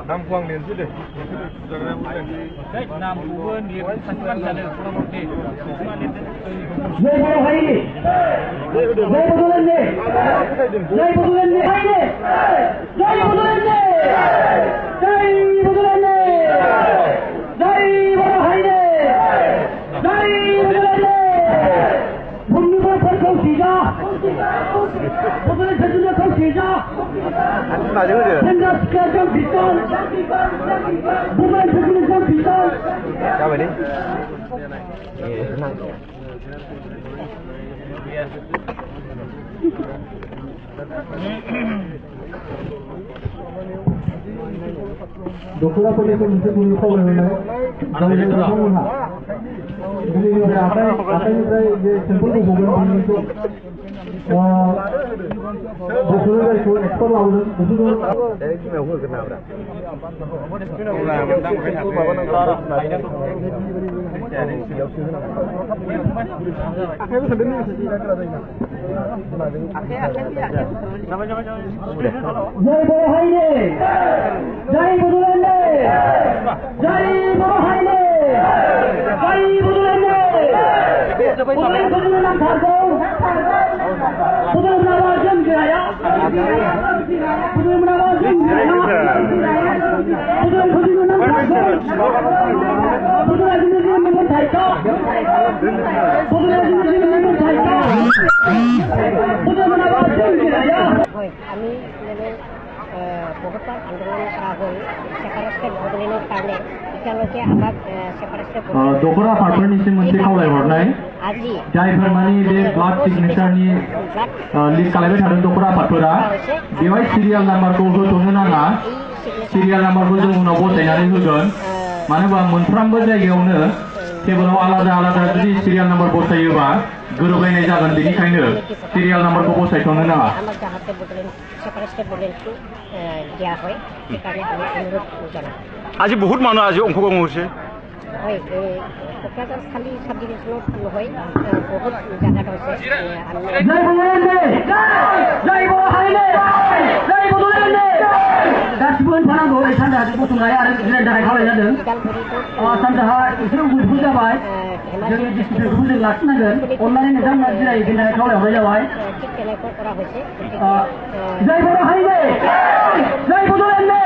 Nam Quang đến chứ để Nam Quang đến thành văn trả lời không ok. Dây bộ hay đi. Dây bộ lên đi. Dây bộ lên đi hay đi. Dây bộ lên đi. Dây bộ lên đi. Dây bộ hay đi. Dây bộ lên đi. Bùnú bộ phân không chỉ ra. Bộ lên thành nó không chỉ ra. là chứ gì? Thành ra cái trong bị con. Bộ lên thành nó trong bị con. Chào mày đi. Dokura boleh pun bisa punya kau mana? Ada yang tak tahu lah. Jadi apa yang dia sempur tu bukan itu. Dokura itu ekspor lawan itu tu. Đấy cái mèo cái nào đó. Cái nào là mình đang phải thử mà con đang có này đấy. Cái này thì đâu chưa nào. Cái cái đến đây thì cái này. Jai Bolo Haile, Jai Budulende, Jai Bolo Haile, Jai Budulende. Budulende Budulende Thargau, Budulende Nawazim Jiraya, Budulende Nawazim Jiraya, Budulende Budulende Thargau, Budulende Budulende Thargau, Budulende Budulende Thargau, Budulende Nawazim Jiraya. আমি মানে বহুত আন্দোলন কৰা হ'ল সেপাৰেটৰ বদলিনৰ কাৰণে এতিয়ালৈকে আমাক সেপাৰেটৰ दखरा पार्टनरनिसिम मोनसे खावलायहरनाय আজি जायफोर माने बे ब्लाड सिगनेचारनि लिड खालामबाय थादों दखरा पार्टनरा बेवहाय सिरियाल नाम्बारखौ होथ'नो नाङा सिरियाल नाम्बारखौ जों उनाव बसायनानै होगोन मानो होनबा मोनफ्रोमबो जायगायावनो टेबोलाव आलादा आलादा जुदि सिरियाल नाम्बार बसायोबा गोरोबलायनाय जागोन बेनिखायनो सिरियाल नाम्बारखौ बसायथ'नो नाङा আমাক যাহাতে বদলিন সেপাৰেটৰ বদলিনটো দিয়া হয় সেইকাৰণে আমি অনুৰোধ জনাওঁ আজি বহুত মানুহ আজি অংশগ্ৰহণ কৰিছে হয় কোকৰাঝাৰ খালি সাব ডিভিজনত নহয় বহুত জাগাত হৈছে Jai Budulende, Jai Bolo Haile, Jai Budulende. Gaसिबो थानांगौ सानजा बुथुमनाय आरो जिरायनो थाखाय खावलाय जादों सानजाहा एसे उनफोर जाबाय जोंनि डिस्ट्रिक्टखौ जों लाखिनांगोन अननानै नोंथांमोना जिरायनो थाखाय खावलायहरनाय जाबाय ঠিক তেনেকৈ কৰা হৈছে Jai Bolo Haile, Jai Budulende.